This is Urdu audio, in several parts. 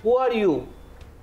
Who are you?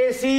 AC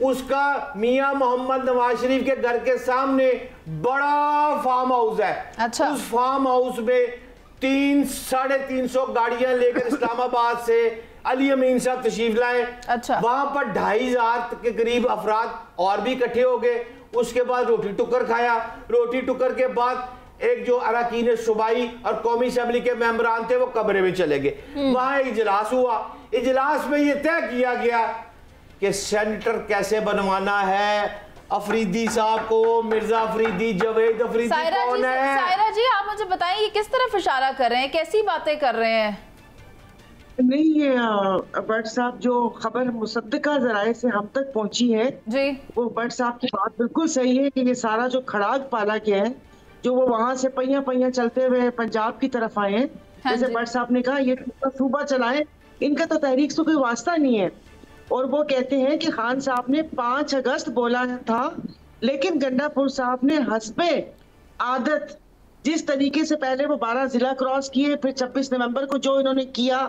اس کا میاں محمد نواز شریف کے گھر کے سامنے بڑا فارم ہاؤس ہے. اس فارم ہاؤس میں 300-350 گاڑیاں لے کر اسلام آباد سے علی امین صاحب تشریف لائے. وہاں پر 2500 کے قریب افراد اور بھی اکٹھے ہو گئے. اس کے بعد روٹی ٹکر کھایا. روٹی ٹکر کے بعد ایک جو اراکین صوبائی اور قومی اسمبلی کے ممبران تھے وہ کمرے میں چلے گئے. وہاں اجلاس ہوا. اجلاس میں یہ طے کیا گیا کہ سینیٹر کیسے بنوانا ہے. افریدی صاحب کو, مرزا افریدی, جاوید افریدی کون ہے؟ سائرہ جی آپ مجھے بتائیں یہ کس طرف اشارہ کر رہے ہیں, کیسی باتیں کر رہے ہیں؟ نہیں, یہ بٹ صاحب جو خبر مصدقہ ذرائع سے ہم تک پہنچی ہے جی وہ بٹ صاحب کی بات بالکل صحیح ہے کہ یہ سارا جو کھڑاگ پالا گیا ہے, جو وہ وہاں سے پہیاں چلتے ہوئے پنجاب کی طرف آئے ہیں, جیسے بٹ صاحب نے کہا یہ صوبہ چلائیں, ان کا تو تحریک سے کوئی واسطہ نہیں ہے. اور وہ کہتے ہیں کہ خان صاحب نے 5 اگست بولا تھا, لیکن گنڈا پور صاحب نے حسب عادت جس طریقے سے پہلے وہ 12 ضلع کراس کیے, پھر 26 نومبر کو جو انہوں نے کیا,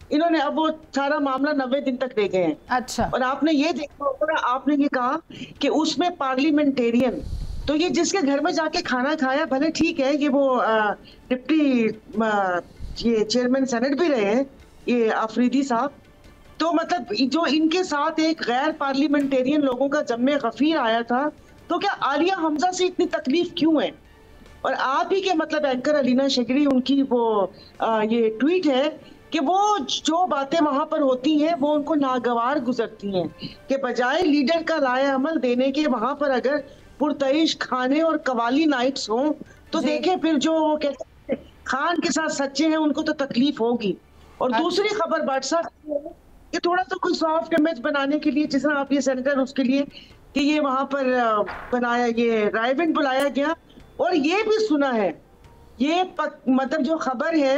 انہوں نے اب وہ سارا معاملہ 90 دن تک لے گئے ہیں. اچھا, اور آپ نے یہ دیکھا ہوگا, آپ نے یہ کہا کہ اس میں پارلیمنٹیرین, تو یہ جس کے گھر میں جا کے کھانا کھایا بھلے ٹھیک ہے, یہ وہ ڈپٹی یہ چیئرمین سینٹ بھی رہے ہیں یہ آفریدی صاحب, تو مطلب جو ان کے ساتھ ایک غیر پارلیمنٹیرین لوگوں کا جمع غفیر آیا تھا, تو کیا عالیہ حمزہ سے اتنی تکلیف کیوں ہے؟ اور آپ ہی کے مطلب اینکر علینا شگری, ان کی وہ یہ ٹویٹ ہے کہ وہ جو باتیں وہاں پر ہوتی ہیں وہ ان کو ناگوار گزرتی ہیں, کہ بجائے لیڈر کا لائے عمل دینے کے وہاں پر اگر پرتعیش کھانے اور قوالی نائٹس ہوں تو دیکھیں پھر جو وہ کہتے ہیں خان کے ساتھ سچے ہیں ان کو تو تکلیف ہوگی. اور دوسری خبر بٹ صاحب کہ تھوڑا سا کوئی سافٹ امیج بنانے کے لیے, جس طرح آپ یہ سینیٹر اس کے لیے کہ یہ وہاں پر بنایا, یہ رائیونٹ بلایا گیا, اور یہ بھی سنا ہے, یہ مطلب جو خبر ہے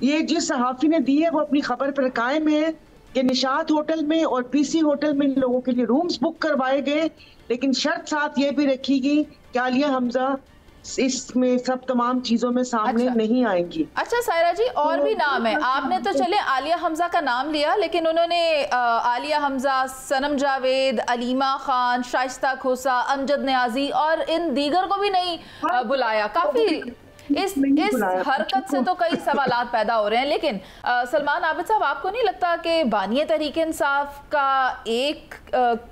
یہ جس صحافی نے دی ہے وہ اپنی خبر پر قائم ہے کہ نشاط ہوٹل میں اور پی سی ہوٹل میں لوگوں کے لیے رومز بک کروائے گئے, لیکن شرط ساتھ یہ بھی رکھی گئی کہ عالیہ حمزہ اس میں سب تمام چیزوں میں سامنے نہیں آئیں گی. اچھا سائرہ جی, اور بھی نام ہے, آپ نے تو چلے عالیہ حمزہ کا نام لیا, لیکن انہوں نے عالیہ حمزہ, صنم جاوید, علیمہ خان, شائستہ کھوسا, امجد نیازی اور ان دیگر کو بھی نہیں بلایا. کافی اس حرکت سے تو کئی سوالات پیدا ہو رہے ہیں. لیکن سلمان عابد صاحب, آپ کو نہیں لگتا کہ بانی تحریک انصاف کا ایک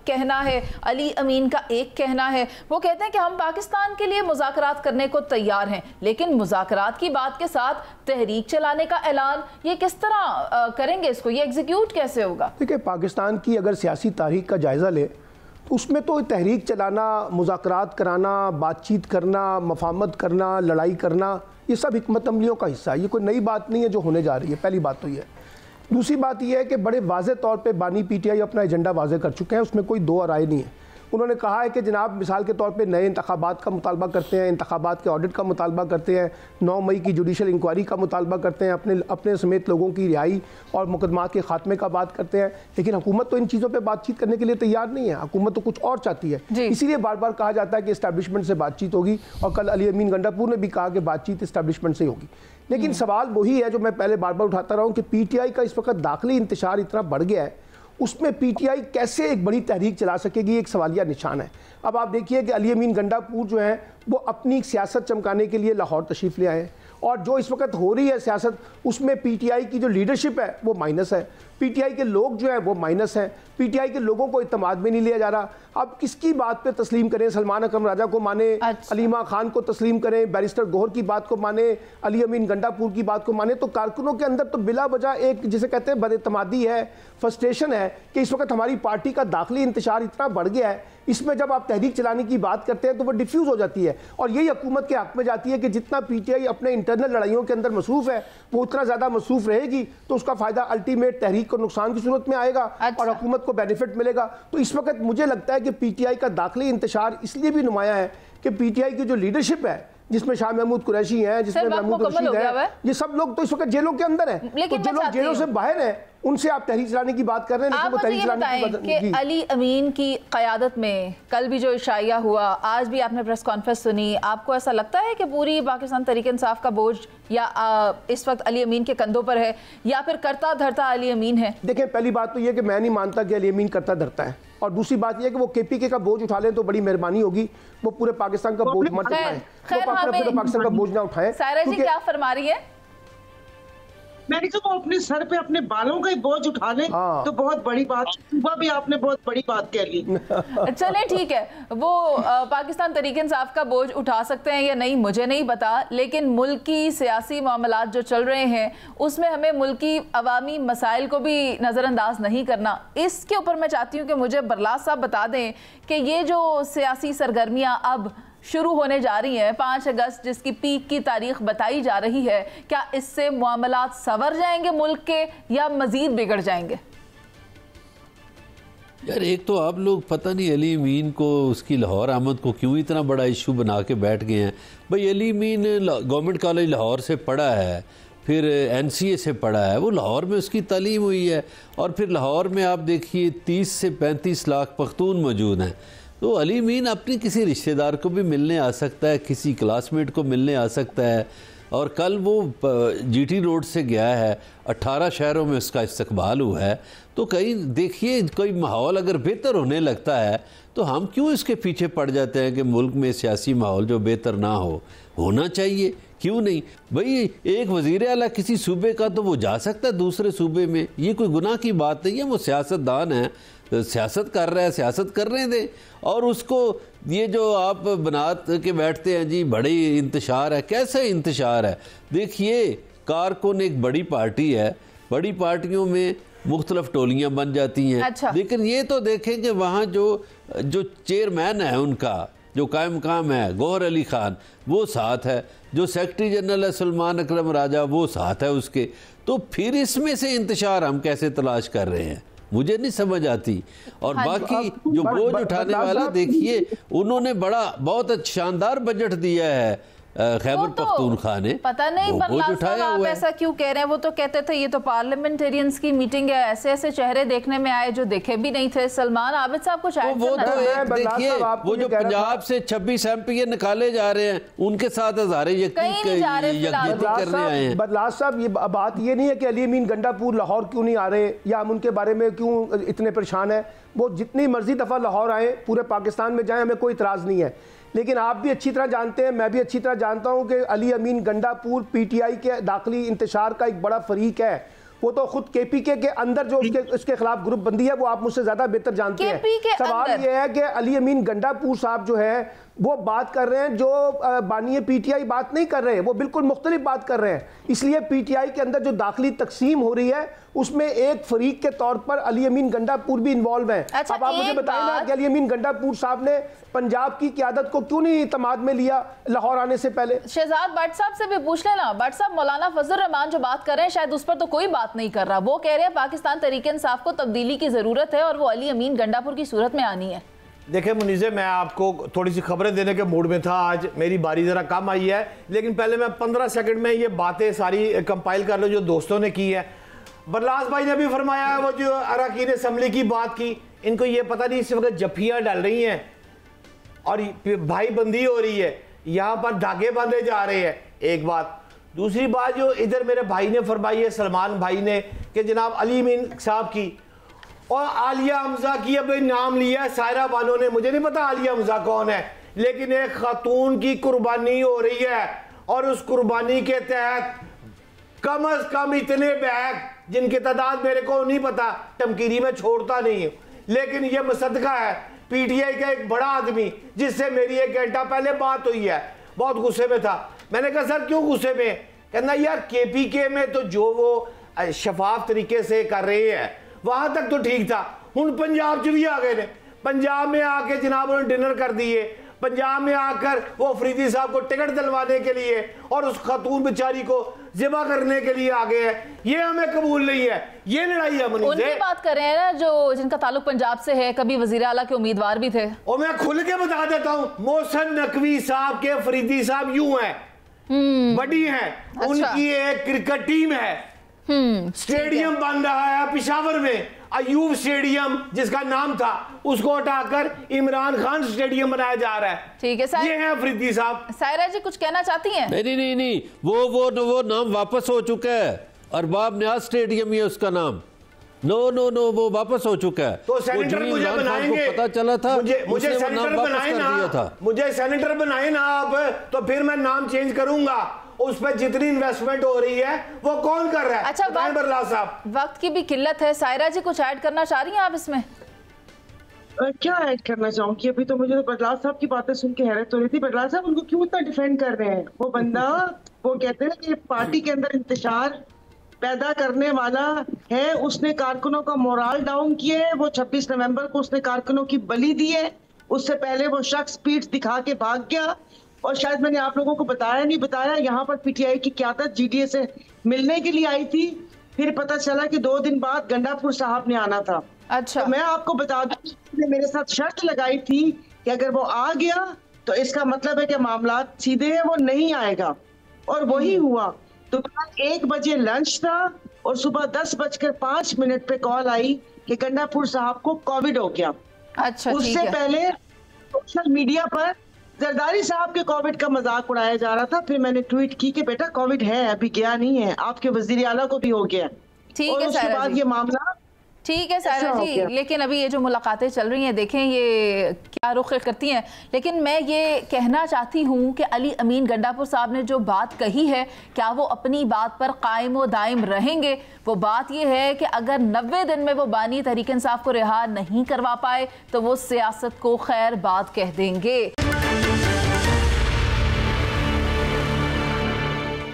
کہنا ہے, علی امین کا ایک کہنا ہے, وہ کہتے ہیں کہ ہم پاکستان کے لیے مذاکرات کرنے کو تیار ہیں, لیکن مذاکرات کی بات کے ساتھ تحریک چلانے کا اعلان یہ کس طرح کریں گے, اس کو یہ ایگزیکیوٹ کیسے ہوگا؟ دیکھیں, پاکستان کی اگر سیاسی تاریخ کا جائزہ لے اس میں تو تحریک چلانا, مذاکرات کرانا, بات چیت کرنا, مفاہمت کرنا, لڑائی کرنا, یہ سب حکمت عملیوں کا حصہ ہے. یہ کوئی نئی بات نہیں ہے جو ہونے جا رہی ہے. پہلی بات تو یہ ہے. دوسری بات یہ ہے کہ بڑے واضح طور پہ بانی پی ٹی آئی اپنا ایجنڈا واضح کر چکے ہیں, اس میں کوئی دو رائے نہیں ہے. انہوں نے کہا ہے کہ جناب مثال کے طور پہ نئے انتخابات کا مطالبہ کرتے ہیں, انتخابات کے آڈٹ کا مطالبہ کرتے ہیں, 9 مئی کی جوڈیشل انکوائری کا مطالبہ کرتے ہیں, اپنے سمیت لوگوں کی رہائی اور مقدمات کے خاتمے کا بات کرتے ہیں, لیکن حکومت تو ان چیزوں پہ بات چیت کرنے کے لیے تیار نہیں ہے. حکومت تو کچھ اور چاہتی ہے. اسی لیے بار بار کہا جاتا ہے کہ اسٹیبلشمنٹ سے بات چیت ہوگی, اور کل علی امین گنڈا پور نے بھی کہا کہ بات چیت اسٹیبلشمنٹ سے ہوگی. لیکن سوال وہی ہے جو میں پہلے بار بار اٹھاتا رہا ہوں کہ پی ٹی آئی کا اس وقت داخلی انتشار اتنا بڑھ گیا ہے, اس میں پی ٹی آئی کیسے ایک بڑی تحریک چلا سکے گی, ایک سوالیہ نشان ہے. اب آپ دیکھیے کہ علی امین گنڈا پور جو ہیں وہ اپنی سیاست چمکانے کے لیے لاہور تشریف لے آئے ہیں, اور جو اس وقت ہو رہی ہے سیاست اس میں پی ٹی آئی کی جو لیڈرشپ ہے وہ مائنس ہے, پی ٹی آئی کے لوگ جو ہیں وہ مائنس ہیں, پی ٹی آئی کے لوگوں کو اعتماد میں نہیں لیا جا رہا. اب کس کی بات پہ تسلیم کریں؟ سلمان اکرم راجہ کو مانے, علیمہ خان کو تسلیم کریں, بیرسٹر گوہر کی بات کو مانے, علی امین گنڈا پور کی بات کو مانے, تو کارکنوں کے اندر تو بلا وجہ ایک جسے کہتے ہیں بد اعتمادی ہے, فرسٹریشن ہے کہ اس وقت ہماری پارٹی کا داخلی انتشار اتنا بڑھ گیا ہے, اس میں جب آپ تحریک چلانے کی بات کرتے ہیں تو وہ ڈیفیوز ہو جاتی ہے, اور یہی حکومت کے حق میں جاتی ہے کہ جتنا پی ٹی آئی اپنے انٹرنل لڑائیوں کے اندر مصروف ہے وہ اتنا زیادہ مصروف رہے گی, تو اس کا فائدہ الٹیمیٹ تحریک کو نقصان کی صورت میں آئے گا اور حکومت کو بینیفٹ ملے گا. تو اس وقت مجھے لگتا ہے کہ پی ٹی آئی کا داخلی انتشار اس لیے بھی نمایاں ہے کہ پی ٹی آئی کی جو لیڈرشپ ہے, جس میں شاہ محمود قریشی ہیں, جس میں محمود رشید ہیں, یہ سب لوگ تو اس وقت جیلوں کے اندر ہیں. تو جو لوگ جیلوں سے باہر ہیں ان سے آپ تحریک چلانے کی بات کر رہے ہیں. آپ مجھے یہ بتائیں کہ علی امین کی قیادت میں کل بھی جو اشائیہ ہوا, آج بھی آپ نے پریس کانفرنس سنی, آپ کو ایسا لگتا ہے کہ پوری پاکستان تحریک انصاف کا بوجھ یا اس وقت علی امین کے کندھوں پر ہے, یا پھر کرتا دھرتا علی امین ہے؟ دیکھیں, پہلی بات تو یہ کہ میں نہیں مانتا کہ علی امین کرتا دھرتا ہے. اور دوسری بات یہ ہے کہ وہ KPK کا بوجھ اٹھا لیں تو بڑی مہربانی ہوگی, وہ پورے پاکستان کا بوجھ مت اٹھائیں, وہ پورے پاکستان کا بوجھ نہ اٹھائیں. سائرہ جی کیا فرما رہی ہے؟ میں نے کہا وہ اپنے سر پہ اپنے بالوں کا بوجھ اٹھا لیں تو بہت بڑی بات. صبح بھی آپ نے بہت بڑی بات کہہ لی. چلیں ٹھیک ہے, وہ پاکستان تحریک انصاف کا بوجھ اٹھا سکتے ہیں یا نہیں مجھے نہیں پتا, لیکن ملکی سیاسی معاملات جو چل رہے ہیں اس میں ہمیں ملکی عوامی مسائل کو بھی نظر انداز نہیں کرنا. اس کے اوپر میں چاہتی ہوں کہ مجھے برلاس صاحب بتا دیں کہ یہ جو سیاسی سرگرمیاں اب شروع ہونے جا رہی ہیں 5 اگست جس کی پیک کی تاریخ بتائی جا رہی ہے, کیا اس سے معاملات سنور جائیں گے ملک کے یا مزید بگڑ جائیں گے؟ یار ایک تو آپ لوگ پتہ نہیں علی امین کو اس کی لاہور آمد کو کیوں اتنا بڑا ایشو بنا کے بیٹھ گئے ہیں. بھئی علی امین گورنمنٹ کالج لاہور سے پڑھا ہے, پھر NCA سے پڑھا ہے, وہ لاہور میں اس کی تعلیم ہوئی ہے, اور پھر لاہور میں آپ دیکھیے 30 سے 35 لاکھ پختون موجود ہیں. تو علی امین اپنی کسی رشتہ دار کو بھی ملنے آ سکتا ہے, کسی کلاس میٹ کو ملنے آ سکتا ہے, اور کل وہ GT روڈ سے گیا ہے, 18 شہروں میں اس کا استقبال ہوا ہے. تو کہیں دیکھیے کوئی ماحول اگر بہتر ہونے لگتا ہے تو ہم کیوں اس کے پیچھے پڑ جاتے ہیں کہ ملک میں سیاسی ماحول جو بہتر نہ ہونا چاہیے, کیوں نہیں؟ بھئی ایک وزیر اعلیٰ کسی صوبے کا تو وہ جا سکتا ہے دوسرے صوبے میں, یہ کوئی گناہ کی بات نہیں ہے, وہ سیاستدان ہے, سیاست کر رہا ہے, سیاست کرنے دیں. اور اس کو یہ جو آپ بنا کے بیٹھتے ہیں جی بڑی انتشار ہے, کیسے انتشار ہے؟ دیکھیے کارکن ایک بڑی پارٹی ہے, بڑی پارٹیوں میں مختلف ٹولیاں بن جاتی ہیں, لیکن یہ تو دیکھیں کہ وہاں جو چیئرمین ہے ان کا جو قائم مقام ہے گوہر علی خان وہ ساتھ ہے, جو سیکرٹری جنرل ہے سلمان اکرم راجہ وہ ساتھ ہے اس کے. تو پھر اس میں سے انتشار ہم کیسے تلاش کر رہے ہیں, مجھے نہیں سمجھ آتی. اور باقی جو بوجھ اٹھانے والا دیکھیے انہوں نے بہت شاندار بجٹ دیا ہے خیبر پختونخوا نے, پتہ نہیں برلاس صاحب آپ ایسا کیوں کہہ رہے ہیں, وہ تو کہتے تھے یہ تو پارلیمنٹیرینز کی میٹنگ ہے, ایسے ایسے چہرے دیکھنے میں آئے جو دیکھے بھی نہیں تھے. سلمان عابد صاحب کچھ ایڈ وہ تو ایک دیکھیے وہ جو پنجاب سے 26 MP نکالے جا رہے ہیں ان کے ساتھ ہزارے یکجہتی کرنے آئے ہیں. برلاس صاحب یہ بات یہ نہیں ہے کہ علی امین گنڈا پور لاہور کیوں نہیں آ رہے یا ہم ان کے بارے میں کیوں اتنے پریشان ہیں. وہ جتنی مرضی دفعہ لاہور آئیں, پورے پاکستان میں جائیں, ہمیں کوئی اعتراض نہیں ہے, لیکن آپ بھی اچھی طرح جانتے ہیں, میں بھی اچھی طرح جانتا ہوں کہ علی امین گنڈا پور PTI کے داخلی انتشار کا ایک بڑا فریق ہے. وہ تو خود KPK کے اندر جو اس کے خلاف گروپ بندی ہے وہ آپ مجھ سے زیادہ بہتر جانتے ہیں. سوال یہ ہے کہ علی امین گنڈا پور صاحب جو ہے وہ بات کر رہے ہیں جو بانی PTI بات نہیں کر رہے ہیں, وہ بالکل مختلف بات کر رہے ہیں. اس لیے PTI کے اندر جو داخلی تقسیم ہو رہی ہے اس میں ایک فریق کے طور پر علی امین گنڈا پور بھی انوالو ہیں. اب آپ مجھے بتائیں نا کہ علی امین گنڈا پور صاحب نے پنجاب کی قیادت کو کیوں نہیں اعتماد میں لیا لاہور آنے سے پہلے؟ شہزاد بٹ صاحب سے بھی پوچھ لینا. بٹ صاحب مولانا فضل الرحمان جو بات کر رہے ہیں شاید اس پر تو کوئی بات نہیں کر رہا, وہ کہہ رہے ہیں پاکستان تحریک انصاف کو تبدیلی کی ضرورت ہے اور وہ علی امین گنڈا پور کی صورت میں آنی ہے. دیکھیں منیزے, میں آپ کو تھوڑی سی خبریں دینے کے موڈ میں تھا, آج میری باری ذرا کم آئی ہے, لیکن پہلے میں 15 سیکنڈ میں یہ باتیں ساری کمپائل کر لوں جو دوستوں نے کی ہے. برلاس بھائی نے بھی فرمایا ہے وہ جو اراکین اسمبلی کی بات کی, ان کو یہ پتہ نہیں اس وقت جفیاں ڈال رہی ہیں اور بھائی بندی ہو رہی ہے, یہاں پر دھاگے باندھے جا رہے ہیں. ایک بات. دوسری بات جو ادھر میرے بھائی نے فرمائی ہے, سلمان بھائی نے, کہ جناب علی امین صاحب کی اور عالیہ حمزہ کی اب نام لیا ہے سائرہ بانو نے, مجھے نہیں پتا عالیہ حمزہ کون ہے, لیکن ایک خاتون کی قربانی ہو رہی ہے اور اس قربانی کے تحت کم از کم اتنے بیگ جن کی تعداد میرے کو نہیں پتا, ٹمکیری میں چھوڑتا نہیں ہوں, لیکن یہ مصدقہ ہے PTI کا ایک بڑا آدمی جس سے میری 1 گھنٹہ پہلے بات ہوئی ہے, بہت غصے میں تھا. میں نے کہا سر کیوں غصے میں؟ کہنا یار KPK میں تو جو وہ شفاف طریقے سے کر رہے ہیں وہاں تک تو ٹھیک تھا, ہن پنجاب چ بھی آ گئے نے, پنجاب میں آ کے جناب انہوں نے ڈنر کر دیے, پنجاب میں آ کر وہ افریدی صاحب کو ٹکٹ دلوانے کے لیے اور اس خاتون بیچاری کو ذبح کرنے کے لیے آگے ہیں. یہ ہمیں قبول نہیں ہے, یہ لڑائی ہے. ان کی بات کر رہے ہیں نا جو جن کا تعلق پنجاب سے ہے, کبھی وزیر اعلیٰ کے امیدوار بھی تھے. اور میں کھل کے بتا دیتا ہوں, محسن نقوی صاحب کے افریدی صاحب یوں ہیں, بڑی ہیں, ان کی ایک کرکٹ ٹیم ہے, سٹیڈیم بن رہا ہے پشاور میں, ایوب سٹیڈیم جس کا نام تھا اس کو ہٹا کر عمران خان سٹیڈیم بنایا جا رہا ہے. ٹھیک ہے, یہ ہیں افریدی صاحب. سائرہ جی کچھ کہنا چاہتی ہیں؟ نہیں, وہ نام واپس ہو چکا ہے, ارباب نیاز سٹیڈیم ہی ہے اس کا نام. نو وہ واپس ہو چکا ہے. تو سینیٹر مجھے بنائیں گے, پتا چلا تھا, مجھے سینیٹر بنائیں نا, مجھے سینیٹر بنائیں نا آپ, تو پھر میں نام چینج کروں گا. اس پہ جتنی انویسٹمنٹ ہو رہی ہے وہ کون کر رہا ہے؟ اچھا برلاس صاحب, وقت کی بھی قلت ہے. سائرہ جی کچھ ایڈ کرنا چاہ رہی ہیں آپ اس میں؟ کیا ایڈ کرنا چاہوں گی؟ ابھی تو مجھے تو برلاس صاحب کی باتیں سن کے حیرت ہو رہی تھی. برلاس صاحب ان کو کیوں اتنا ڈیفینڈ کر رہے ہیں؟ وہ بندہ وہ کہتے ہیں کہ پارٹی کے اندر انتشار پیدا کرنے والا ہے, اس نے کارکنوں کا مورال ڈاؤن کیا ہے. وہ 26 نومبر کو اس نے کارکنوں کی بلی دی ہے. اس سے پہلے وہ شخص پیٹھ دکھا کے بھاگ گیا, اور شاید میں نے آپ لوگوں کو نہیں بتایا, یہاں پر پی ٹی آئی کی قیادت جی ڈی اے سے ملنے کے لیے آئی تھی. پھر پتہ چلا کہ 2 دن بعد گنڈا پور صاحب نے آنا تھا. اچھا, میں آپ کو بتا دوں, نے میرے ساتھ شرط لگائی تھی کہ اگر وہ آ گیا تو اس کا مطلب ہے کہ معاملات سیدھے ہیں, وہ نہیں آئے گا. اور وہی ہوا. دوپہر 1 بجے لنچ تھا اور صبح 10:05 پہ کال آئی کہ گنڈا پور صاحب کو کووڈ ہو گیا. اچھا, اس سے پہلے سوشل میڈیا پر زرداری صاحب کے کووڈ کا مذاق اڑایا جا رہا تھا. پھر میں نے ٹویٹ کی کہ بیٹا کووڈ ہے, ابھی گیا نہیں ہے, آپ کے وزیر اعلیٰ کو بھی ہو گیا. ٹھیک ہے سائرہ جی, یہ معاملہ ٹھیک ہے سائرہ جی. لیکن ابھی یہ جو ملاقاتیں چل رہی ہیں, دیکھیں یہ کیا رخ کرتی ہیں. لیکن میں یہ کہنا چاہتی ہوں کہ علی امین گنڈا پور صاحب نے جو بات کہی ہے, کیا وہ اپنی بات پر قائم و دائم رہیں گے؟ وہ بات یہ ہے کہ اگر 90 دن میں وہ بانی تحریک انصاف کو رہا نہیں کروا پائے تو وہ سیاست کو خیر بات کہہ دیں گے.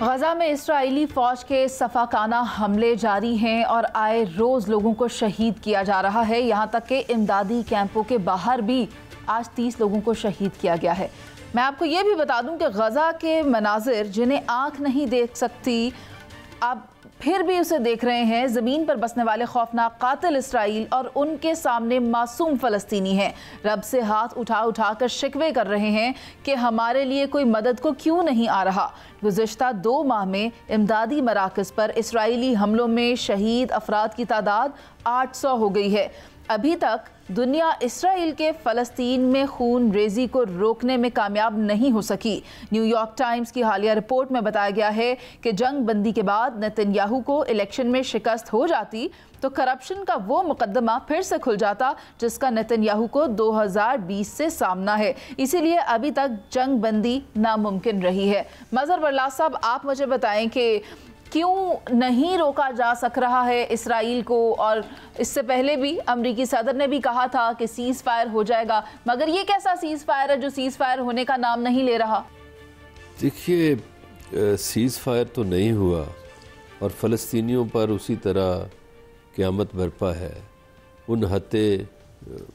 غزہ میں اسرائیلی فوج کے صفاقانہ حملے جاری ہیں اور آئے روز لوگوں کو شہید کیا جا رہا ہے. یہاں تک کہ امدادی کیمپوں کے باہر بھی آج 30 لوگوں کو شہید کیا گیا ہے. میں آپ کو یہ بھی بتا دوں کہ غزہ کے مناظر جنہیں آنکھ نہیں دیکھ سکتی, آپ پھر بھی اسے دیکھ رہے ہیں. زمین پر بسنے والے خوفناک قاتل اسرائیل اور ان کے سامنے معصوم فلسطینی ہیں. رب سے ہاتھ اٹھا کر شکوے کر رہے ہیں کہ ہمارے لیے کوئی مدد کو کیوں نہیں آ رہا. گزشتہ 2 ماہ میں امدادی مراکز پر اسرائیلی حملوں میں شہید افراد کی تعداد 800 ہو گئی ہے. ابھی تک دنیا اسرائیل کے فلسطین میں خون ریزی کو روکنے میں کامیاب نہیں ہو سکی. نیو یارک ٹائمز کی حالیہ رپورٹ میں بتایا گیا ہے کہ جنگ بندی کے بعد نتن یاہو کو الیکشن میں شکست ہو جاتی تو کرپشن کا وہ مقدمہ پھر سے کھل جاتا جس کا نتن یاہو کو 2020 سے سامنا ہے. اسی لیے ابھی تک جنگ بندی ناممکن رہی ہے. مظہر برلاس صاحب, آپ مجھے بتائیں کہ کیوں نہیں روکا جا سک رہا ہے اسرائیل کو؟ اور اس سے پہلے بھی امریکی صدر نے بھی کہا تھا کہ سیز فائر ہو جائے گا, مگر یہ کیسا سیز فائر ہے جو سیز فائر ہونے کا نام نہیں لے رہا؟ دیکھیے, سیز فائر تو نہیں ہوا اور فلسطینیوں پر اسی طرح قیامت برپا ہے. ان ہتے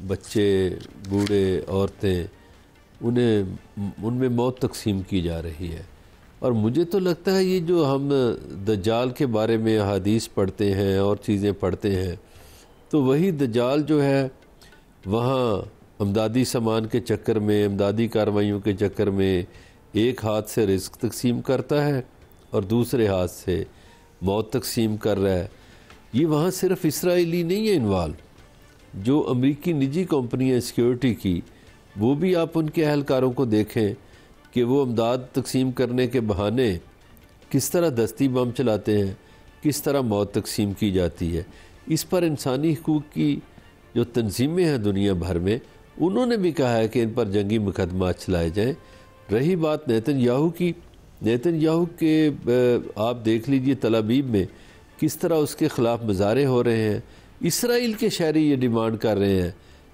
بچے, بوڑھے, عورتیں, ان میں موت تقسیم کی جا رہی ہے. اور مجھے تو لگتا ہے یہ جو ہم دجال کے بارے میں احادیث پڑھتے ہیں اور چیزیں پڑھتے ہیں, تو وہی دجال جو ہے وہاں امدادی سامان کے چکر میں, امدادی کارروائیوں کے چکر میں ایک ہاتھ سے رزق تقسیم کرتا ہے اور دوسرے ہاتھ سے موت تقسیم کر رہا ہے. یہ وہاں صرف اسرائیلی نہیں ہے انوالو, جو امریکی نجی کمپنیاں سیکیورٹی کی, وہ بھی آپ ان کے اہلکاروں کو دیکھیں کہ وہ امداد تقسیم کرنے کے بہانے کس طرح دستی بم چلاتے ہیں, کس طرح موت تقسیم کی جاتی ہے. اس پر انسانی حقوق کی جو تنظیمیں ہیں دنیا بھر میں, انہوں نے بھی کہا ہے کہ ان پر جنگی مقدمات چلائے جائیں. رہی بات نیتن یاہو کی, نیتن یاہو کے آپ دیکھ لیجئے تل ابیب میں کس طرح اس کے خلاف مظاہرے ہو رہے ہیں. اسرائیل کے شہری یہ ڈیمانڈ کر رہے ہیں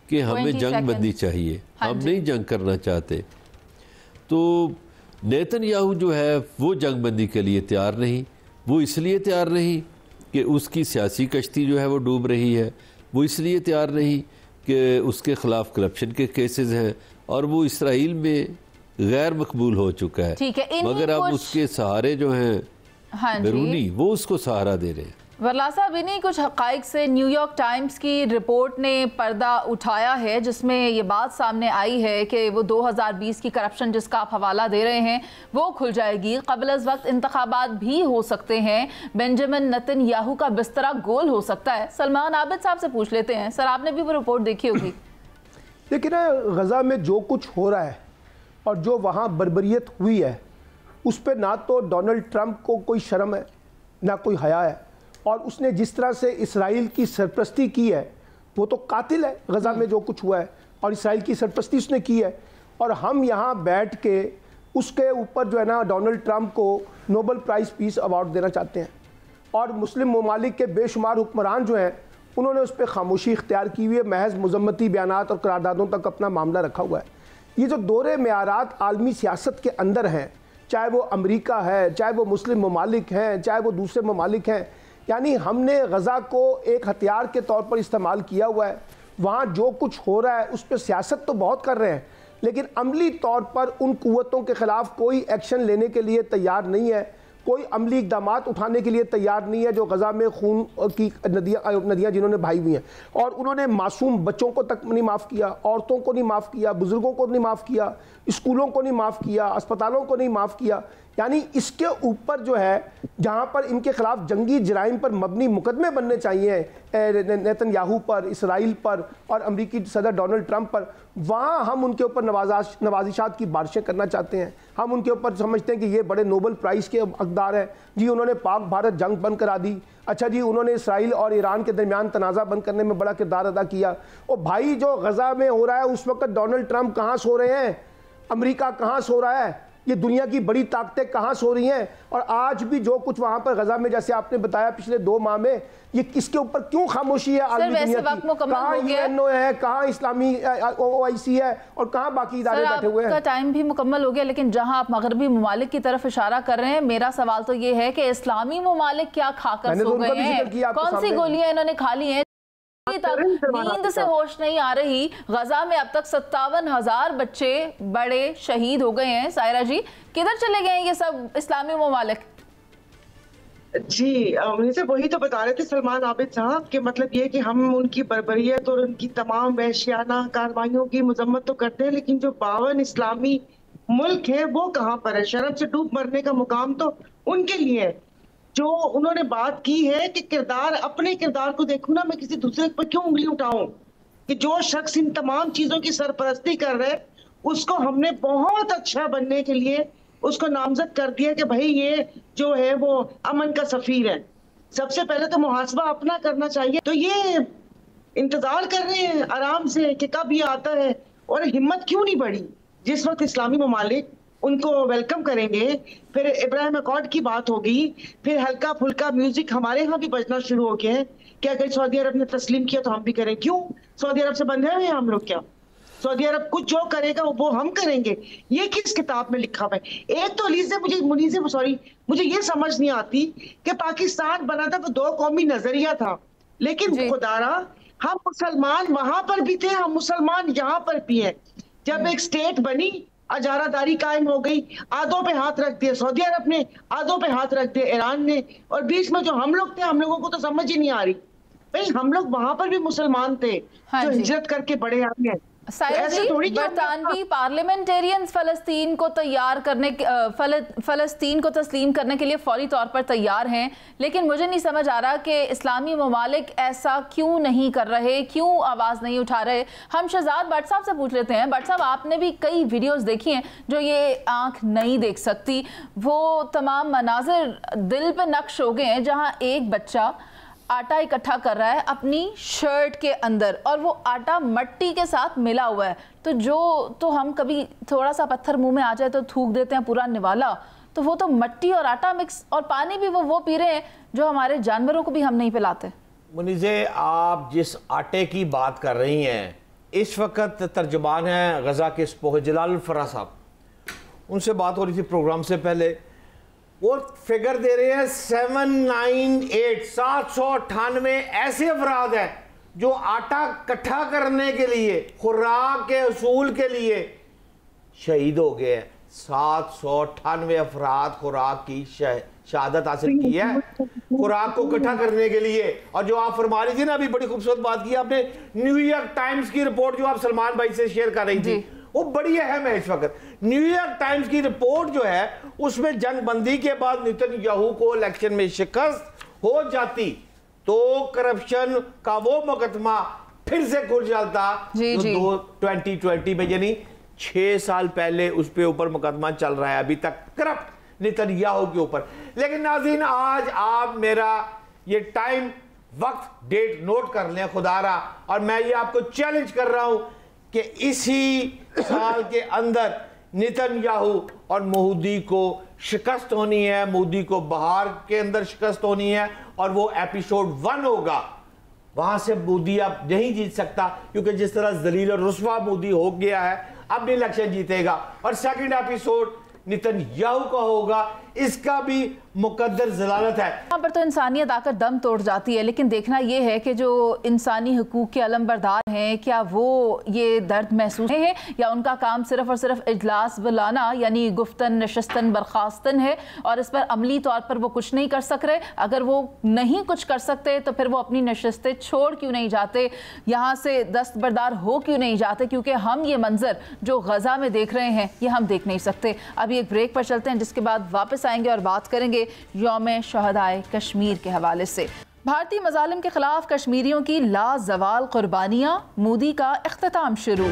کہ ہمیں جنگ بندی چاہیے, ہم نہیں جنگ کرنا چاہتے. تو نیتن یاہو جو ہے وہ جنگ بندی کے لیے تیار نہیں. وہ اس لیے تیار نہیں کہ اس کی سیاسی کشتی جو ہے وہ ڈوب رہی ہے, وہ اس لیے تیار نہیں کہ اس کے خلاف کرپشن کے کیسز ہیں اور وہ اسرائیل میں غیر مقبول ہو چکا ہے. مگر اب اس کے سہارے جو ہیں بیرونی, وہ اس کو سہارا دے رہے ہیں. برلاس صاحب, انہیں کچھ حقائق سے نیو یارک ٹائمز کی رپورٹ نے پردہ اٹھایا ہے جس میں یہ بات سامنے آئی ہے کہ وہ 2020 کی کرپشن جس کا آپ حوالہ دے رہے ہیں وہ کھل جائے گی. قبل از وقت انتخابات بھی ہو سکتے ہیں. بنجامن نتن یاہو کا بسترا گول ہو سکتا ہے. سلمان عابد صاحب سے پوچھ لیتے ہیں, سر آپ نے بھی وہ رپورٹ دیکھی ہوگی. لیکن غزہ میں جو کچھ ہو رہا ہے اور جو وہاں بربریت ہوئی ہے اس پہ نہ تو ڈونلڈ ٹرمپ کو کوئی شرم ہے نہ کوئی حیا ہے. اور اس نے جس طرح سے اسرائیل کی سرپرستی کی ہے، وہ تو قاتل ہے غزہ میں جو کچھ ہوا ہے، اور اسرائیل کی سرپرستی اس نے کی ہے، اور ہم یہاں بیٹھ کے اس کے اوپر جو ہے نا ڈونلڈ ٹرمپ کو نوبل پرائز پیس ایوارڈ دینا چاہتے ہیں، اور مسلم ممالک کے بے شمار حکمران جو ہیں انہوں نے اس پہ خاموشی اختیار کی ہوئی ہے، محض مذمتی بیانات اور قراردادوں تک اپنا معاملہ رکھا ہوا ہے۔ یہ جو دور معیارات عالمی سیاست کے اندر ہیں، چاہے وہ امریکہ ہے، چاہے وہ مسلم ممالک ہیں، چاہے وہ دوسرے ممالک ہیں، یعنی ہم نے غزہ کو ایک ہتھیار کے طور پر استعمال کیا ہوا ہے۔ وہاں جو کچھ ہو رہا ہے اس پہ سیاست تو بہت کر رہے ہیں، لیکن عملی طور پر ان قوتوں کے خلاف کوئی ایکشن لینے کے لیے تیار نہیں ہے، کوئی عملی اقدامات اٹھانے کے لیے تیار نہیں ہے، جو غزہ میں خون کی ندیاں جنہوں نے بہائی ہوئی ہیں، اور انہوں نے معصوم بچوں کو تک نہیں معاف کیا، عورتوں کو نہیں معاف کیا، بزرگوں کو نہیں معاف کیا، اسکولوں کو نہیں معاف کیا، اسپتالوں کو نہیں معاف کیا۔ یعنی اس کے اوپر جو ہے جہاں پر ان کے خلاف جنگی جرائم پر مبنی مقدمے بننے چاہیے نیتن یاہو پر، اسرائیل پر اور امریکی صدر ڈونلڈ ٹرمپ پر، وہاں ہم ان کے اوپر نوازشات کی بارشیں کرنا چاہتے ہیں۔ ہم ان کے اوپر سمجھتے ہیں کہ یہ بڑے نوبل پرائز کے حقدار ہیں، جی انہوں نے پاک بھارت جنگ بند کرا دی، اچھا جی انہوں نے اسرائیل اور ایران کے درمیان تنازع بند کرنے میں بڑا کردار ادا کیا۔ اور بھائی جو غزہ میں ہو رہا ہے اس وقت ڈونلڈ ٹرمپ کہاں سو رہے ہیں، امریکہ کہاں سو رہا ہے، یہ دنیا کی بڑی طاقتیں کہاں سو رہی ہیں؟ اور آج بھی جو کچھ وہاں پر غزہ میں جیسے آپ نے بتایا پچھلے 2 ماہ میں، یہ کس کے اوپر کیوں خاموشی ہے عالمی دنیا کی؟ کہاں UNO ہے، کہاں اسلامی OIC ہے، اور کہاں باقی ادارے بیٹھے ہوئے ہیں؟ آپ کا ٹائم بھی مکمل ہو گیا، لیکن جہاں آپ مغربی ممالک کی طرف اشارہ کر رہے ہیں، میرا سوال تو یہ ہے کہ اسلامی ممالک کیا کھا کر سو گئے ہیں؟ کون سی گولیاں انہوں نے کھا لی ہیں؟ نیند سے ہوش نہیں آ رہی۔ غزہ میں اب تک 57,000 بچے بڑے شہید ہو گئے ہیں۔ سائرہ جی کدھر چلے گئے ہیں یہ سب اسلامی ممالک؟ جی مجھے وہی تو بتا رہے تھے سلمان عابد صاحب کہ مطلب یہ کہ ہم ان کی بربریت اور ان کی تمام وحشیانہ کارروائیوں کی مذمت تو کرتے ہیں، لیکن جو 52 اسلامی ملک ہیں وہ کہاں پر ہے؟ شرم سے ڈوب مرنے کا مقام تو ان کے لیے ہے۔ جو انہوں نے بات کی ہے کہ کردار، اپنے کردار کو دیکھوں نا، میں کسی دوسرے پر کیوں انگلی اٹھاؤں؟ کہ جو شخص ان تمام چیزوں کی سرپرستی کر رہے اس کو ہم نے بہت اچھا بننے کے لیے اس کو نامزد کر دیا کہ بھائی یہ جو ہے وہ امن کا سفیر ہے۔ سب سے پہلے تو محاسبہ اپنا کرنا چاہیے۔ تو یہ انتظار کر رہے ہیں آرام سے کہ کب یہ آتا ہے، اور ہمت کیوں نہیں بڑھی؟ جس وقت اسلامی ممالک ان کو ویلکم کریں گے، پھر ابراہیم اکارڈ کی بات ہوگی، پھر ہلکا پھلکا میوزک ہمارے ہاں بھی بجنا شروع ہو گیا ہے کہ اگر سعودی عرب نے تسلیم کیا تو ہم بھی کریں۔ کیوں سعودی عرب سے بندھے ہوئے ہیں ہم لوگ؟ کیا سعودی عرب کچھ جو کرے گا وہ ہم کریں گے؟ یہ کس کتاب میں لکھا ہوا ہے؟ ایک تو مجھے یہ سمجھ نہیں آتی کہ پاکستان بنا تھا تو 2 قومی نظریہ تھا، لیکن خدارا ہم مسلمان وہاں پر بھی تھے، ہم مسلمان یہاں پر بھی ہیں۔ جب ایک سٹیٹ بنی، اجارہ داری قائم ہو گئی، آدھوں پہ ہاتھ رکھ دیا سعودی عرب نے، آدھوں پہ ہاتھ رکھ دیا ایران نے، اور بیچ میں جو ہم لوگ تھے، ہم لوگوں کو تو سمجھ ہی نہیں آ رہی بھئی ہم لوگ وہاں پر بھی مسلمان تھے جو ہجرت کر کے بڑے آئے ہیں۔ سائرہ جی برطانوی پارلیمنٹیرینز فلسطین کو تسلیم کرنے کے لیے فوری طور پر تیار ہیں، لیکن مجھے نہیں سمجھ آ رہا کہ اسلامی ممالک ایسا کیوں نہیں کر رہے، کیوں آواز نہیں اٹھا رہے؟ ہم شہزاد بٹ صاحب سے پوچھ لیتے ہیں۔ بٹ صاحب آپ نے بھی کئی ویڈیوز دیکھی ہیں جو یہ آنکھ نہیں دیکھ سکتی، وہ تمام مناظر دل پہ نقش ہو گئے ہیں جہاں ایک بچہ آٹا اکٹھا کر رہا ہے اپنی شرٹ کے اندر، اور وہ آٹا مٹی کے ساتھ ملا ہوا ہے، تو ہم کبھی تھوڑا سا پتھر منہ میں آ جائے تو تھوک دیتے ہیں پورا نوالا، تو وہ تو مٹی اور آٹا مکس، اور پانی بھی وہ پی رہے ہیں جو ہمارے جانوروں کو بھی ہم نہیں پلاتے۔ منیزے آپ جس آٹے کی بات کر رہی ہیں اس وقت ترجمان ہیں غزہ کے سپوہ جلال الفرا صاحب، ان سے بات ہو رہی تھی پروگرام سے پہلے، وہ فگر دے رہے ہیں 798 ایسے افراد ہیں جو آٹا کٹھا کرنے کے لیے، خوراک کے حصول کے لیے شہید ہو گئے ہیں۔ 798 افراد خوراک کی شہادت حاصل کی ہے خوراک کو کٹھا کرنے کے لیے۔ اور جو آپ فرما رہی تھی نا، ابھی بڑی خوبصورت بات کی آپ نے، نیو یارک ٹائمز کی رپورٹ جو آپ سلمان بھائی سے شیئر کر رہی تھی، وہ بڑی اہم ہے اس وقت۔ نیو یارک ٹائمز کی رپورٹ جو ہے اس میں جنگ بندی کے بعد نیتن یاہو کو الیکشن میں شکست ہو جاتی تو کرپشن کا وہ مقدمہ پھر سے کھل جاتا جو 2020 میں، یعنی 6 سال پہلے اس پہ اوپر مقدمہ چل رہا ہے ابھی تک کرپٹ نیتن یاہو کے اوپر۔ لیکن ناظرین آج آپ میرا یہ ٹائم وقت ڈیٹ نوٹ کر لیں خدا را، اور میں یہ آپ کو چیلنج کر رہا ہوں کہ اسی سال کے اندر نیتن یاہو اور مودی کو شکست ہونی ہے، مودی کو بہار کے اندر شکست ہونی ہے، اور وہ ایپیسوڈ 1 ہوگا. وہاں سے مودی اب نہیں جیت سکتا، کیونکہ جس طرح ذلیل اور رسوا مودی ہو گیا ہے اب نہیں الیکشن جیتے گا. اور سیکنڈ ایپیسوڈ نیتن یاہو کا ہوگا، اس کا بھی مقدر ضلالت ہے. یہاں پر تو انسانیت آ کر دم توڑ جاتی ہے، لیکن دیکھنا یہ ہے کہ جو انسانی حقوق کے علمبردار ہیں کیا وہ یہ درد محسوس ہیں یا ان کا کام صرف اور صرف اجلاس بلانا یعنی گفتن نشستن برخاستن ہے اور اس پر عملی طور پر وہ کچھ نہیں کر سک رہے. اگر وہ نہیں کچھ کر سکتے تو پھر وہ اپنی نشستیں چھوڑ کیوں نہیں جاتے، یہاں سے دستبردار ہو کیوں نہیں جاتے؟ کیونکہ ہم یہ منظر جو غزہ میں دیکھ رہے ہیں یہ ہم دیکھ نہیں سکتے. ابھی ایک بریک پر چلتے ہیں، جس کے بعد واپس آئیں گے اور بات کریں گے یوم شہدائے کشمیر کے حوالے سے. بھارتی مظالم کے خلاف کشمیریوں کی لازوال قربانیاں، مودی کا اختتام شروع.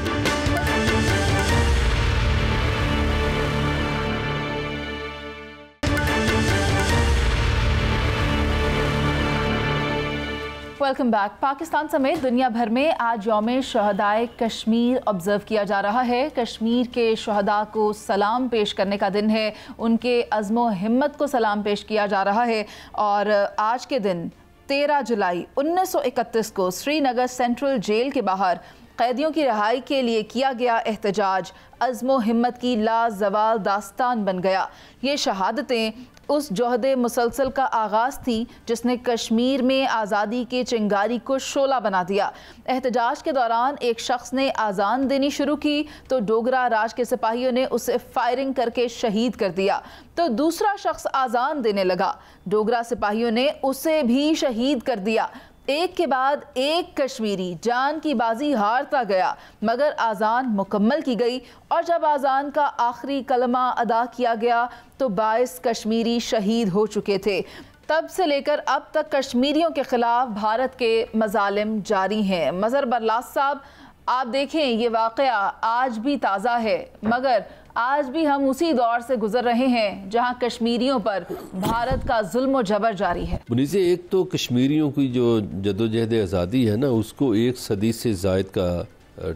Welcome back. پاکستان سمیت دنیا بھر میں آج یوم شہدائے کشمیر آبزرو کیا جا رہا ہے. کشمیر کے شہداء کو سلام پیش کرنے کا دن ہے، ان کے عزم و ہمت کو سلام پیش کیا جا رہا ہے. اور آج کے دن 13 جولائی 1931 کو سری نگر سینٹرل جیل کے باہر قیدیوں کی رہائی کے لیے کیا گیا احتجاج عزم و ہمت کی لازوال داستان بن گیا. یہ شہادتیں اس جہد مسلسل کا آغاز تھی جس نے کشمیر میں آزادی کے چنگاری کو شعلہ بنا دیا. احتجاج کے دوران ایک شخص نے آزان دینی شروع کی تو ڈوگرا راج کے سپاہیوں نے اسے فائرنگ کر کے شہید کر دیا. تو دوسرا شخص آزان دینے لگا، ڈوگرا سپاہیوں نے اسے بھی شہید کر دیا. ایک کے بعد ایک کشمیری جان کی بازی ہارتا گیا، مگر آزان مکمل کی گئی، اور جب آزان کا آخری کلمہ ادا کیا گیا تو 22 کشمیری شہید ہو چکے تھے. تب سے لے کر اب تک کشمیریوں کے خلاف بھارت کے مظالم جاری ہیں. مظہر برلاس صاحب، آپ دیکھیں یہ واقعہ آج بھی تازہ ہے، مگر آج بھی ہم اسی دور سے گزر رہے ہیں جہاں کشمیریوں پر بھارت کا ظلم و جبر جاری ہے. منیزے، ایک تو کشمیریوں کی جو جدوجہد آزادی ہے نا، اس کو 1 صدی سے زائد کا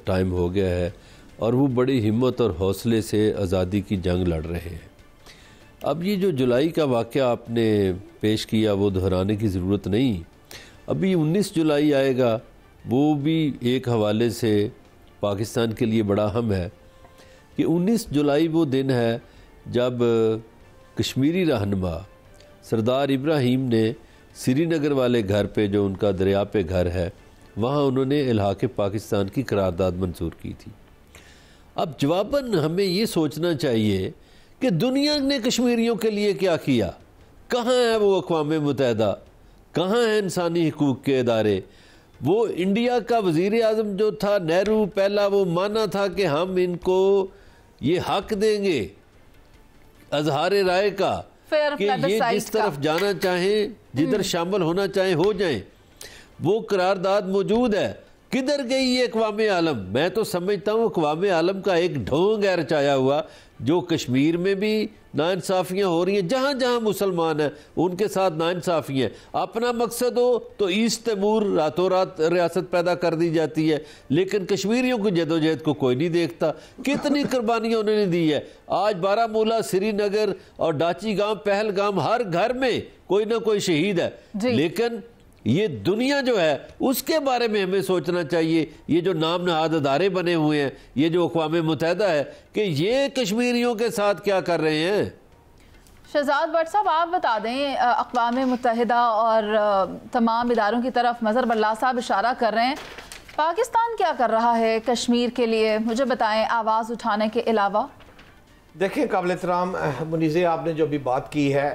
ٹائم ہو گیا ہے، اور وہ بڑی ہمت اور حوصلے سے آزادی کی جنگ لڑ رہے ہیں. اب یہ جو جولائی کا واقعہ آپ نے پیش کیا وہ دہرانے کی ضرورت نہیں. ابھی 19 جولائی آئے گا، وہ بھی ایک حوالے سے پاکستان کے لیے بڑا اہم ہے کہ 19 جولائی وہ دن ہے جب کشمیری رہنما سردار ابراہیم نے سری نگر والے گھر پہ، جو ان کا دریا پہ گھر ہے، وہاں انہوں نے الحاق پاکستان کی قرارداد منظور کی تھی. اب جواباً ہمیں یہ سوچنا چاہیے کہ دنیا نے کشمیریوں کے لیے کیا کیا. کہاں ہے وہ اقوام متحدہ؟ کہاں ہیں انسانی حقوق کے ادارے؟ وہ انڈیا کا وزیر اعظم جو تھا نہرو، پہلا وہ مانا تھا کہ ہم ان کو یہ حق دیں گے اظہار رائے کا کہ یہ جس طرف جانا چاہیں، جدھر شامل ہونا چاہیں ہو جائیں. وہ قرارداد موجود ہے. کدھر گئی یہ اقوام عالم؟ میں تو سمجھتا ہوں اقوام عالم کا ایک ڈھونگ ہے رچایا ہوا، جو کشمیر میں بھی ناانصافیاں ہو رہی ہیں، جہاں جہاں مسلمان ہیں ان کے ساتھ ناانصافیاں. اپنا مقصد ہو تو ایسٹ تیمور راتوں رات ریاست پیدا کر دی جاتی ہے، لیکن کشمیریوں کی جدوجہد کو کوئی نہیں دیکھتا. کتنی قربانیاں انہوں نے دی ہے. آج بارہمولہ، سری نگر اور ڈاچی گاؤں، پہلگام، ہر گھر میں کوئی نہ کوئی شہید ہے. لیکن یہ دنیا جو ہے اس کے بارے میں ہمیں سوچنا چاہیے. یہ جو نام نہاد ادارے بنے ہوئے ہیں، یہ جو اقوام متحدہ ہے، کہ یہ کشمیریوں کے ساتھ کیا کر رہے ہیں. شہزاد بٹ صاحب، آپ بتا دیں، اقوام متحدہ اور تمام اداروں کی طرف مظہر برلاس صاحب اشارہ کر رہے ہیں، پاکستان کیا کر رہا ہے کشمیر کے لیے؟ مجھے بتائیں، آواز اٹھانے کے علاوہ. دیکھیں قابل احترام منیزے، آپ نے جو بھی بات کی ہے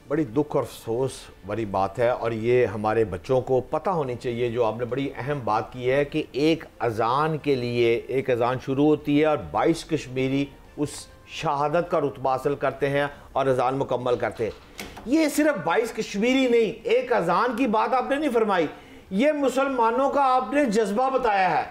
بڑی دکھ اور افسوس والی بات ہے، اور یہ ہمارے بچوں کو پتہ ہونی چاہیے. جو آپ نے بڑی اہم بات کی ہے کہ ایک اذان کے لیے ایک اذان شروع ہوتی ہے اور 22 کشمیری اس شہادت کا رتبہ حاصل کرتے ہیں اور اذان مکمل کرتے ہیں. یہ صرف 22 کشمیری نہیں، ایک اذان کی بات آپ نے نہیں فرمائی، یہ مسلمانوں کا آپ نے جذبہ بتایا ہے.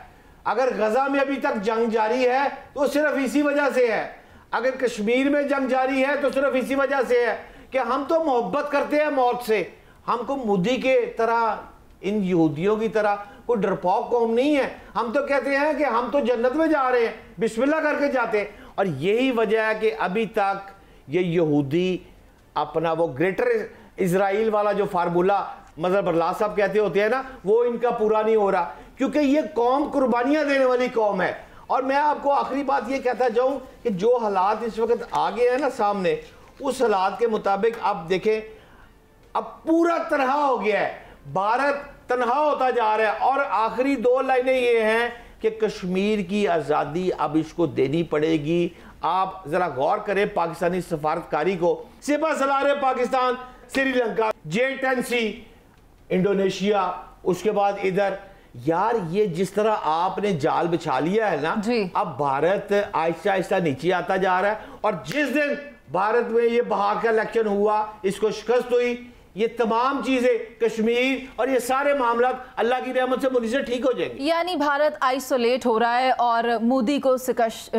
اگر غزہ میں ابھی تک جنگ جاری ہے تو صرف اسی وجہ سے ہے، اگر کشمیر میں جنگ جاری ہے تو صرف اسی وجہ سے ہے کہ ہم تو محبت کرتے ہیں موت سے، ہم کو مودی کے طرح ان یہودیوں کی طرح کوئی ڈرپوک قوم نہیں ہے. ہم تو کہتے ہیں کہ ہم تو جنت میں جا رہے ہیں, بسم اللہ کر کے جاتے ہیں. اور یہی وجہ ہے کہ ابھی تک یہ یہودی اپنا وہ گریٹر اسرائیل والا جو فارمولا مطلب برلا صاحب کہتے ہوتے ہیں نا, وہ ان کا پورا نہیں ہو رہا, کیونکہ یہ قوم قربانیاں دینے والی قوم ہے. اور میں آپ کو آخری بات یہ کہتا جاؤں کہ جو حالات اس وقت آگے ہیں نا سامنے, اس حالات کے مطابق آپ دیکھیں اب پورا تنہا ہو گیا ہے, بھارت تنہا ہوتا جا رہا ہے. اور آخری 2 لائنیں یہ ہیں کہ کشمیر کی آزادی اب اس کو دینی پڑے گی. آپ ذرا غور کریں پاکستانی سفارتکاری کو, سپہ سالار پاکستان سری لنکا, J10C انڈونیشیا, اس کے بعد ادھر, یار یہ جس طرح آپ نے جال بچھا لیا ہے نا, اب بھارت آہستہ آہستہ نیچے آتا جا رہا ہے. اور جس دن بھارت میں یہ بہار کا الیکشن ہوا, اس کو شکست ہوئی, یہ تمام چیزیں کشمیر اور یہ سارے معاملات اللہ کی رحمت سے منی سے ٹھیک ہو جائیں گے. یعنی بھارت آئسولیٹ ہو رہا ہے اور مودی کو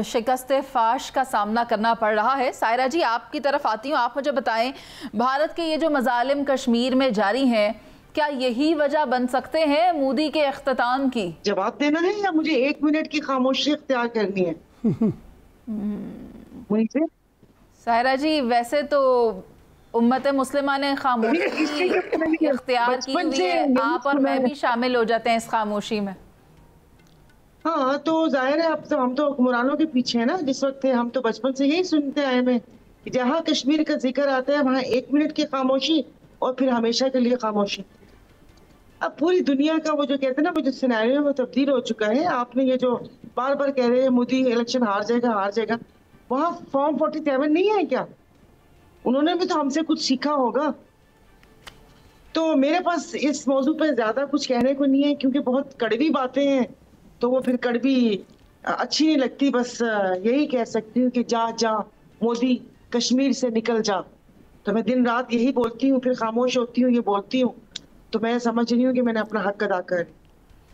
شکست فاش کا سامنا کرنا پڑ رہا ہے. سائرہ جی آپ کی طرف آتی ہوں, آپ مجھے بتائیں بھارت کے یہ جو مظالم کشمیر میں جاری ہیں, کیا یہی وجہ بن سکتے ہیں مودی کے اختتام کی؟ جواب دینا ہے یا مجھے 1 منٹ کی خاموشی اختیار کرنی ہے؟ سائرہ جی ویسے تو امت مسلمہ نے خاموشی اختیار کی ہوئی ہے, آپ اور میں بھی شامل ہو جاتے ہیں اس خاموشی میں. ہاں تو ظاہر ہے اب تو ہم تو حکمرانوں کے پیچھے ہیں نا, جس وقت ہم تو بچپن سے یہی سنتے آئے ہیں کہ جہاں کشمیر کا ذکر آتا ہے وہاں 1 منٹ کی خاموشی اور پھر ہمیشہ کے لیے خاموشی. اب پوری دنیا کا وہ جو کہتے ہیں نا وہ جو سینیریو وہ تبدیل ہو چکا ہے. آپ نے یہ جو بار بار کہہ رہے ہیں مودی الیکشن ہار جائے گا, وہاں فارم 47 نہیں ہے کیا؟ انہوں نے بھی تو ہم سے کچھ سیکھا ہوگا. تو میرے پاس اس موضوع پہ زیادہ کچھ کہنے کو نہیں ہے, کیونکہ بہت کڑوی باتیں ہیں تو وہ پھر کڑوی اچھی نہیں لگتی. بس یہی کہہ سکتی ہوں کہ جا مودی کشمیر سے نکل جا. تو میں دن رات یہی بولتی ہوں, پھر خاموش ہوتی ہوں, یہ بولتی ہوں, تو میں سمجھ رہی ہوں کہ میں نے اپنا حق ادا کر.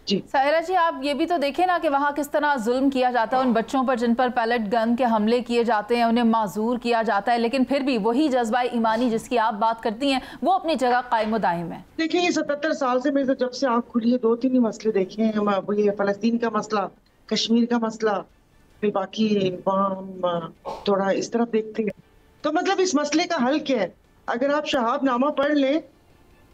جی سائرہ جی آپ یہ بھی تو دیکھیں نا کہ وہاں کس طرح ظلم کیا جاتا ہے ان بچوں پر جن پر پیلٹ گن کے حملے کیے جاتے ہیں, انہیں معذور کیا جاتا ہے, لیکن پھر بھی وہی جذبہ ایمانی جس کی آپ بات کرتی ہیں وہ اپنی جگہ قائم و دائم ہے. دیکھیں یہ 77 سال سے میں جب سے آنکھ کھلی ہے 2-3 ہی مسئلے دیکھے ہیں. یہ فلسطین کا مسئلہ, کشمیر کا مسئلہ, پھر باقی وہاں ہم تھوڑا اس طرف دیکھتے ہیں. تو مطلب اس مسئلے کا حل کیا ہے؟ اگر آپ شہاب نامہ پڑھ لیں,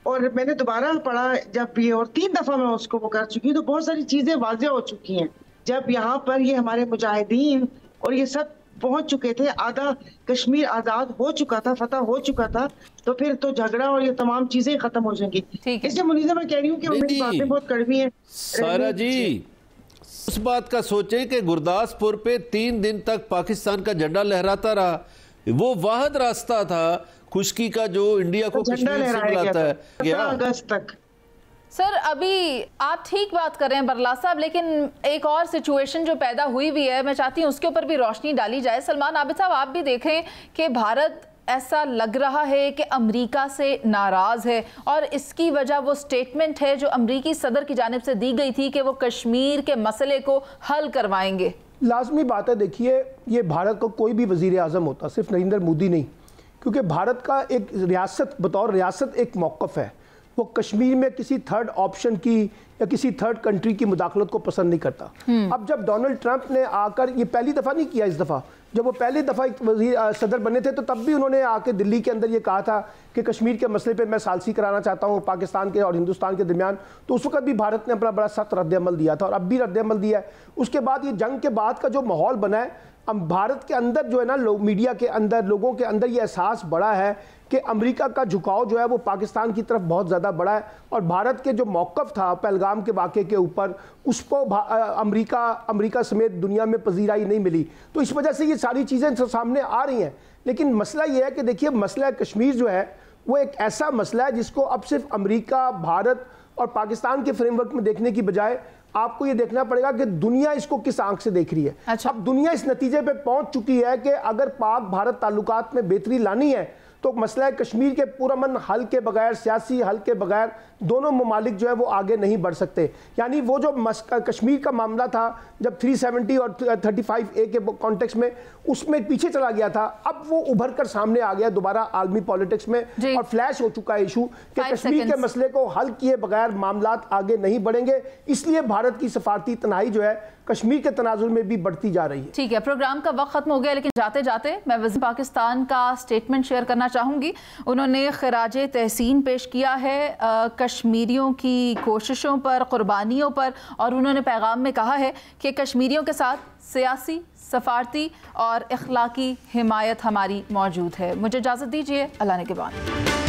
اور میں نے دوبارہ پڑھا جب یہ, اور 3 دفعہ میں اس کو وہ کر چکی ہوں, تو بہت ساری چیزیں واضح ہو چکی ہیں. جب یہاں پر یہ ہمارے مجاہدین اور یہ سب پہنچ چکے تھے, آدھا کشمیر آزاد ہو چکا تھا, فتح ہو چکا تھا, تو پھر تو جھگڑا اور یہ تمام چیزیں ختم ہو جائیں گی. اس لیے منیزہ میں کہہ رہی ہوں کہ میری باتیں بہت کڑوی ہیں. سائرہ جی اس بات کا سوچیں کہ گرداسپور پہ 3 دن تک پاکستان کا جھنڈا لہراتا رہا, وہ واحد راستہ تھا خشکی کا جو انڈیا کو کشمیر سے ملاتا ہے. 15 اگست تک. سر ابھی آپ ٹھیک بات کر رہے ہیں برلا صاحب, لیکن ایک اور سچویشن جو پیدا ہوئی ہے میں چاہتی ہوں اس کے اوپر بھی روشنی ڈالی جائے. سلمان عابد صاحب آپ بھی دیکھیں کہ بھارت ایسا لگ رہا ہے کہ امریکہ سے ناراض ہے, اور اس کی وجہ وہ سٹیٹمنٹ ہے جو امریکی صدر کی جانب سے دی گئی تھی کہ وہ کشمیر کے مسئلے کو حل کروائیں گے. لازمی بات ہے, دیکھیے یہ بھارت کا کوئی بھی وزیر اعظم ہوتا, صرف نریندر مودی نہیں, کیونکہ بھارت کا ایک ریاست بطور ریاست ایک موقف ہے, وہ کشمیر میں کسی 3rd آپشن کی یا کسی 3rd کنٹری کی مداخلت کو پسند نہیں کرتا. اب جب ڈونلڈ ٹرمپ نے آ کر, یہ پہلی دفعہ نہیں کیا, اس دفعہ جب وہ پہلی دفعہ صدر بنے تھے تو تب بھی انہوں نے آ کے دلی کے اندر یہ کہا تھا کہ کشمیر کے مسئلے پہ میں ثالثی کرانا چاہتا ہوں پاکستان کے اور ہندوستان کے درمیان. تو اس وقت بھی بھارت نے اپنا بڑا سخت رد عمل دیا تھا, اور اب بھی رد عمل دیا ہے. اس کے بعد یہ جنگ کے بعد کا جو ماحول بنا ہے, بھارت کے اندر جو ہے نا میڈیا کے اندر, لوگوں کے اندر یہ احساس بڑا ہے کہ امریکہ کا جھکاؤ جو ہے وہ پاکستان کی طرف بہت زیادہ بڑا ہے, اور بھارت کے جو موقف تھا پہلگام کے واقعے کے اوپر اس کو امریکہ سمیت دنیا میں پذیرائی نہیں ملی. تو اس وجہ سے یہ ساری چیزیں سامنے آ رہی ہیں. لیکن مسئلہ یہ ہے کہ دیکھیے مسئلہ کشمیر جو ہے وہ ایک ایسا مسئلہ ہے جس کو اب صرف امریکہ, بھارت اور پاکستان کے فریم ورک میں دیکھنے کی بجائے آپ کو یہ دیکھنا پڑے گا کہ دنیا اس کو کس آنکھ سے دیکھ رہی ہے. اب دنیا اس نتیجے پہ پہنچ چکی ہے کہ اگر پاک بھارت تعلقات میں بہتری لانی ہے تو مسئلہ کشمیر کے پرامن حل کے بغیر، سیاسی حل کے بغیر دونوں ممالک جو ہے وہ آگے نہیں بڑھ سکتے. یعنی وہ جو کشمیر کا معاملہ تھا جب 370 اور 35A کے کانٹیکس میں اس میں پیچھے چلا گیا تھا، اب وہ ابھر کر سامنے آ گیا دوبارہ عالمی پالیٹکس میں اور فلیش ہو چکا ہے ایشو کہ کشمیر کے مسئلے کو حل کیے بغیر معاملات آگے نہیں بڑھیں گے. اس لیے بھارت کی سفارتی تنہائی جو ہے کشمیر کے تناظر میں بھی بڑھتی جا رہی ہے. ٹھیک ہے، پروگرام کا وقت ختم ہو گیا، لیکن جاتے جاتے میں وزیر پاکستان کا سٹیٹمنٹ شیئر کرنا چاہوں گی. انہوں نے خراج تحسین پیش کیا ہے کشمیریوں کی کوششوں پر، قربانیوں پر، اور انہوں نے پیغام میں کہا ہے کہ کشمیریوں کے ساتھ سیاسی، سفارتی اور اخلاقی حمایت ہماری موجود ہے. مجھے اجازت دیجیے، اللہ نے کے بعد.